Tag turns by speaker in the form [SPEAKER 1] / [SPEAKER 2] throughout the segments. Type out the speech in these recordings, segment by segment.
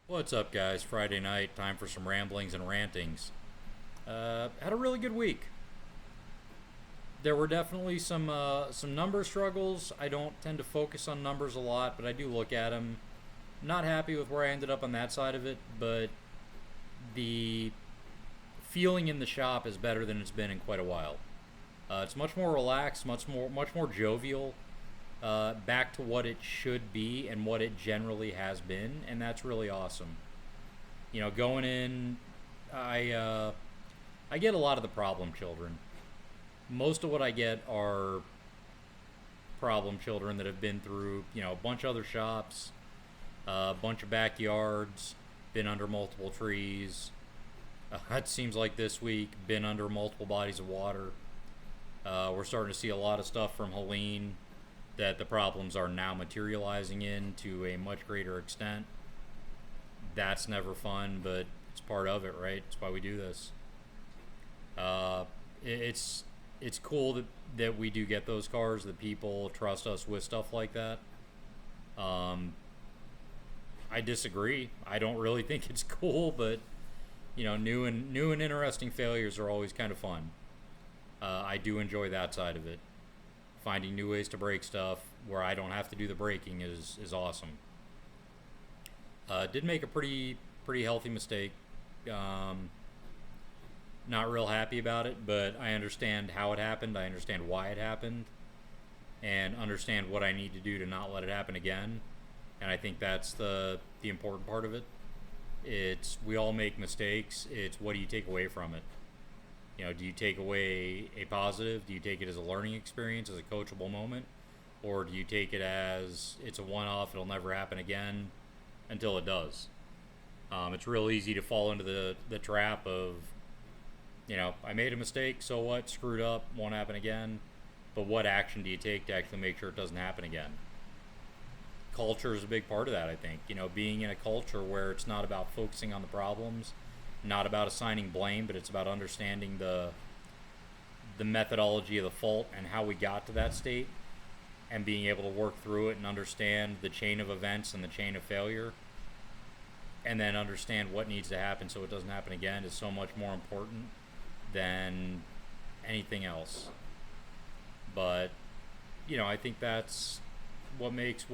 [SPEAKER 1] What's up, guys? Friday night, time for some ramblings and rantings. Had a really good week. There were definitely some number struggles. I don't tend to focus on numbers a lot, but I do look at them. Not happy with where I ended up on that side of it, but the feeling in the shop is better than it's been in quite a while. It's much more relaxed, much more jovial, back to what it should be and what it generally has been, and that's really awesome. Going in, I get a lot of the problem children. Most of what I get are problem children that have been through a bunch of other shops, a bunch of backyards, been under multiple trees. It seems like this week been under multiple bodies of water. We're starting to see a lot of stuff from Helene that the problems are now materializing in to a much greater extent. That's never fun, but it's part of it, right? It's why we do this. Uh, it's it's cool that we do get those cars, that people trust us with stuff like that. Um, I disagree. I don't really think it's cool, but new and interesting failures are always kind of fun. I do enjoy that side of it. Finding new ways to break stuff where I don't have to do the breaking is awesome. Did make a pretty healthy mistake. Um, Not real happy about it, but I understand how it happened. I understand why it happened, and understand what I need to do to not let it happen again. And I think that's the important part of it. It's we all make mistakes. It's what do you take away from it? Do you take away a positive? Do you take it as a learning experience, as a coachable moment, or do you take it as it's a one-off? It'll never happen again until it does. It's real easy to fall into the trap of I made a mistake, so what? Screwed up, won't happen again. But what action do you take to actually make sure it doesn't happen again? Culture is a big part of that, I think. Being in a culture where it's not about focusing on the problems, not about assigning blame, but it's about understanding the methodology of the fault and how we got to that state, and being able to work through it and understand the chain of events and the chain of failure, and then understand what needs to happen so it doesn't happen again is so much more important than anything else. But I think that's what makes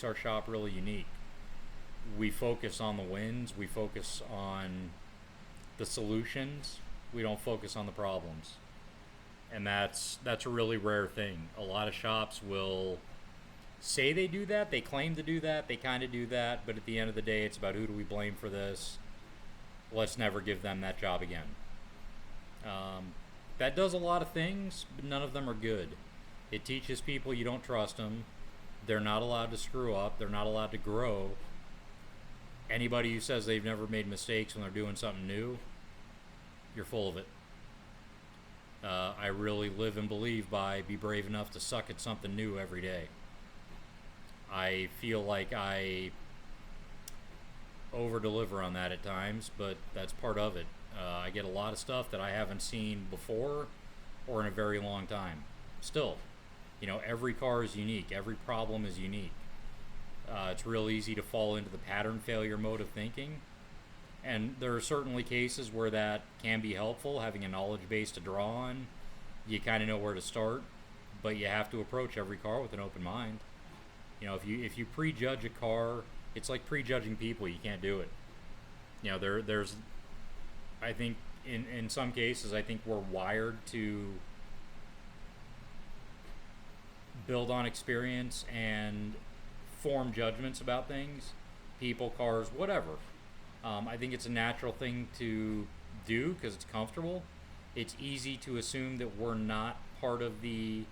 [SPEAKER 1] our shop really unique. We focus on the wins, we focus on the solutions, we don't focus on the problems. And that's a really rare thing. A lot of shops will say they do that, they claim to do that, they kind of do that, but at the end of the day, it's about who do we blame for this. Let's never give them that job again. Um, that does a lot of things, but none of them are good. It teaches people you don't trust them. They're not allowed to screw up. They're not allowed to grow. Anybody who says they've never made mistakes when they're doing something new, you're full of it. I really live and believe by be brave enough to suck at something new every day. I feel like I over deliver on that at times, but that's part of it. I get a lot of stuff that I haven't seen before or in a very long time. Still, every car is unique, every problem is unique. It's real easy to fall into the pattern failure mode of thinking. And there are certainly cases where that can be helpful, having a knowledge base to draw on. You kind of know where to start, but you have to approach every car with an open mind. If you prejudge a car, it's like prejudging people. You can't do it. There's I think in some cases I think we're wired to build on experience and form judgments about things, people, cars, whatever. I think it's a natural thing to do because it's comfortable. It's easy to assume that we're not part of the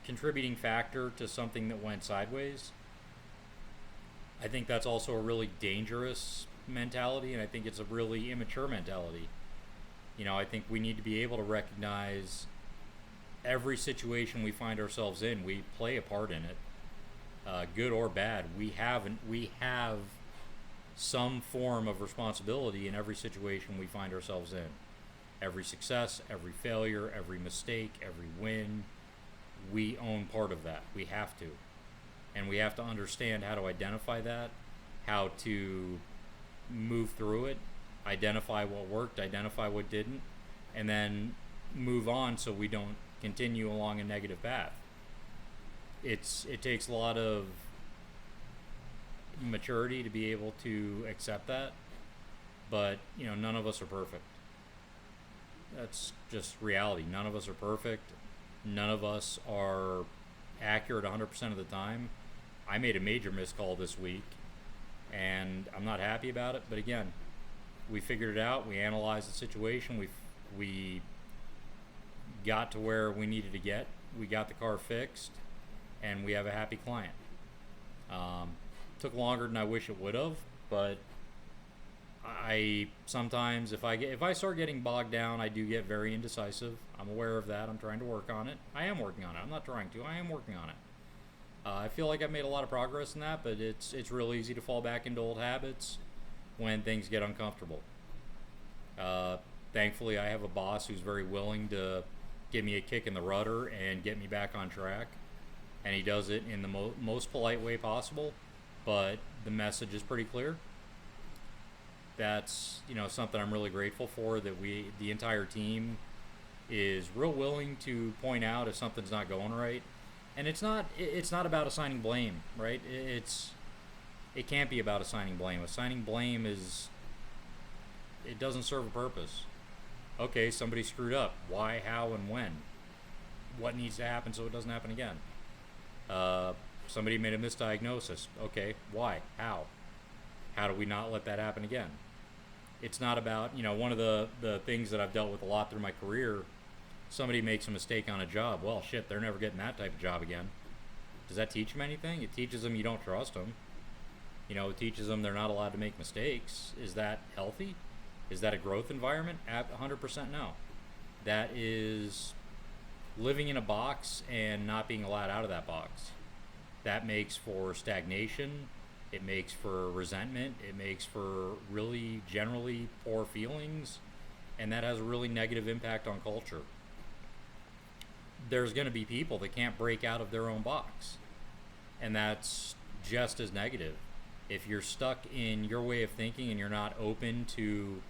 [SPEAKER 1] contributing factor to something that went sideways. I think that's also a really dangerous mentality, and I think it's a really immature mentality. I think we need to be able to recognize every situation we find ourselves in, we play a part in it, good or bad. We have some form of responsibility in every situation we find ourselves in. Every success, every failure, every mistake, every win, we own part of that. We have to. And we have to understand how to identify that, how to move through it, identify what worked, identify what didn't, and then move on so we don't continue along a negative path. It takes a lot of maturity to be able to accept that, but none of us are perfect. That's just reality. None of us are perfect. None of us are accurate 100% of the time. I made a major miscall this week, and I'm not happy about it. But again, we figured it out. We analyzed the situation. We got to where we needed to get. We got the car fixed, and we have a happy client. Took longer than I wish it would have, but I sometimes if I start getting bogged down, I do get very indecisive. I'm aware of that. I'm trying to work on it. I am working on it. I'm not trying to. I am working on it. I feel like I've made a lot of progress in that, but it's real easy to fall back into old habits when things get uncomfortable. Thankfully, I have a boss who's very willing to give me a kick in the rudder and get me back on track, and he does it in the most polite way possible, but the message is pretty clear. That's something I'm really grateful for, that the entire team is real willing to point out if something's not going right. And it's not about assigning blame, right? It can't be about assigning blame. Assigning blame it doesn't serve a purpose. Okay, somebody screwed up. Why, how, and when? What needs to happen so it doesn't happen again? Somebody made a misdiagnosis. Okay, why? How? How do we not let that happen again? It's not about, one of the things that I've dealt with a lot through my career, somebody makes a mistake on a job. Well, shit, they're never getting that type of job again. Does that teach them anything? It teaches them you don't trust them. It teaches them they're not allowed to make mistakes. Is that healthy? Is that a growth environment? 100% no. That is living in a box and not being allowed out of that box. That makes for stagnation. It makes for resentment. It makes for really generally poor feelings. And that has a really negative impact on culture. There's going to be people that can't break out of their own box. And that's just as negative. If you're stuck in your way of thinking and you're not open to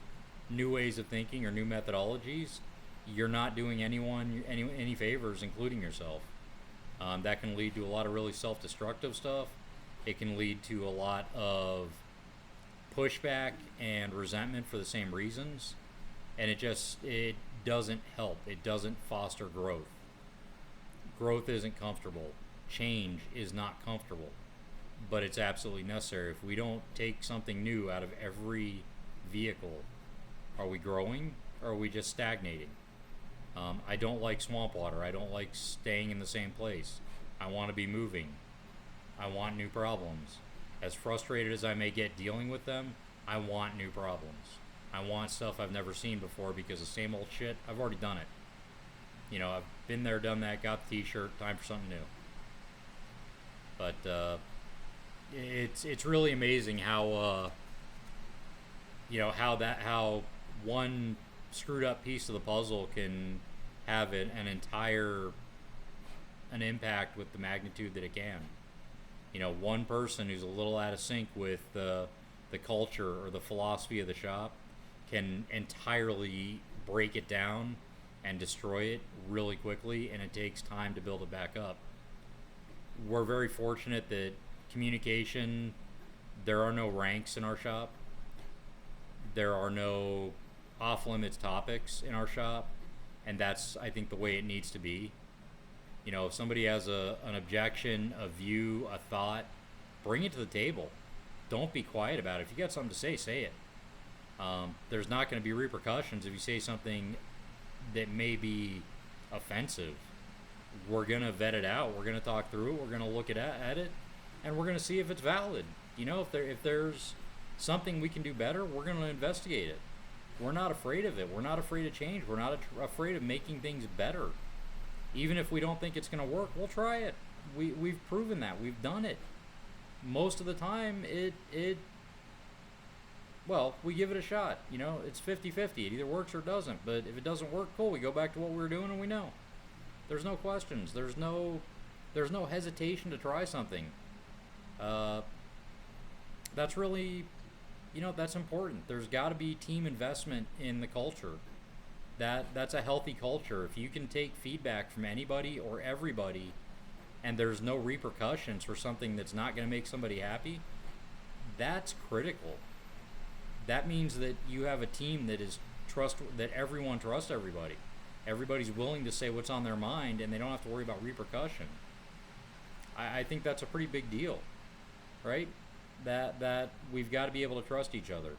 [SPEAKER 1] new ways of thinking or new methodologies, you're not doing anyone any favors, including yourself. That can lead to a lot of really self-destructive stuff. It can lead to a lot of pushback and resentment for the same reasons. And it doesn't help. It doesn't foster growth. Growth isn't comfortable. Change is not comfortable. But it's absolutely necessary. If we don't take something new out of every vehicle, are we growing or are we just stagnating? I don't like swamp water. I don't like staying in the same place. I want to be moving. I want new problems. As frustrated as I may get dealing with them, I want new problems. I want stuff I've never seen before, because the same old shit, I've already done it. I've been there, done that, got the t-shirt, time for something new. But it's really amazing how how one screwed up piece of the puzzle can have an impact with the magnitude that it can. One person who's a little out of sync with the culture or the philosophy of the shop can entirely break it down and destroy it really quickly, and it takes time to build it back up. We're very fortunate that communication, there are no ranks in our shop. There are no off-limits topics in our shop, and that's, I think, the way it needs to be. If somebody has an objection, a view, a thought, bring it to the table. Don't be quiet about it. If you got something to say it. There's not going to be repercussions if you say something that may be offensive. We're going to vet it out. We're going to talk through it. We're going to look at it, and we're going to see if it's valid. If there's something we can do better, we're going to investigate it. We're not afraid of it. We're not afraid of change. We're not afraid of making things better. Even if we don't think it's going to work, we'll try it. We've proven that. We've done it. Most of the time, we give it a shot. It's 50-50. It either works or doesn't. But if it doesn't work, cool. We go back to what we were doing and we know. There's no questions. There's no hesitation to try something. That's really that's important. There's got to be team investment in the culture. That's a healthy culture. If you can take feedback from anybody or everybody, and there's no repercussions for something that's not going to make somebody happy, that's critical. That means that you have a team that is that everyone trusts everybody. Everybody's willing to say what's on their mind, and they don't have to worry about repercussion. I think that's a pretty big deal, right? That we've got to be able to trust each other.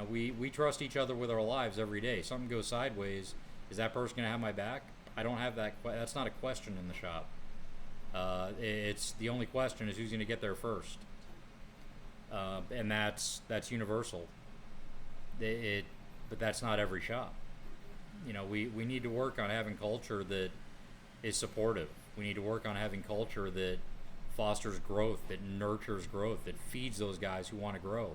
[SPEAKER 1] We trust each other with our lives every day. Something goes sideways, is that person going to have my back? I don't have that. That's not a question in the shop. It's the only question is who's going to get there first, and that's universal. But that's not every shop. We need to work on having culture that is supportive. We need to work on having culture that fosters growth, that nurtures growth, that feeds those guys who want to grow,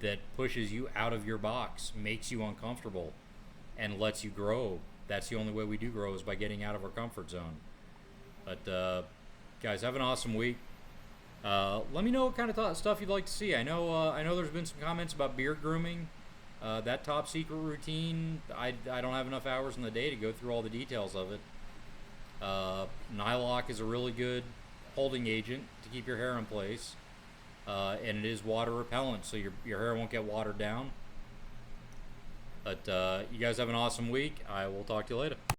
[SPEAKER 1] that pushes you out of your box, makes you uncomfortable, and lets you grow. That's the only way we do grow, is by getting out of our comfort zone. But guys, have an awesome week. Let me know what kind of stuff you'd like to see. I know there's been some comments about beard grooming. That top secret routine, I don't have enough hours in the day to go through all the details of it. Nylock is a really good holding agent to keep your hair in place, and it is water repellent, so your hair won't get watered down. But you guys have an awesome week. I will talk to you later.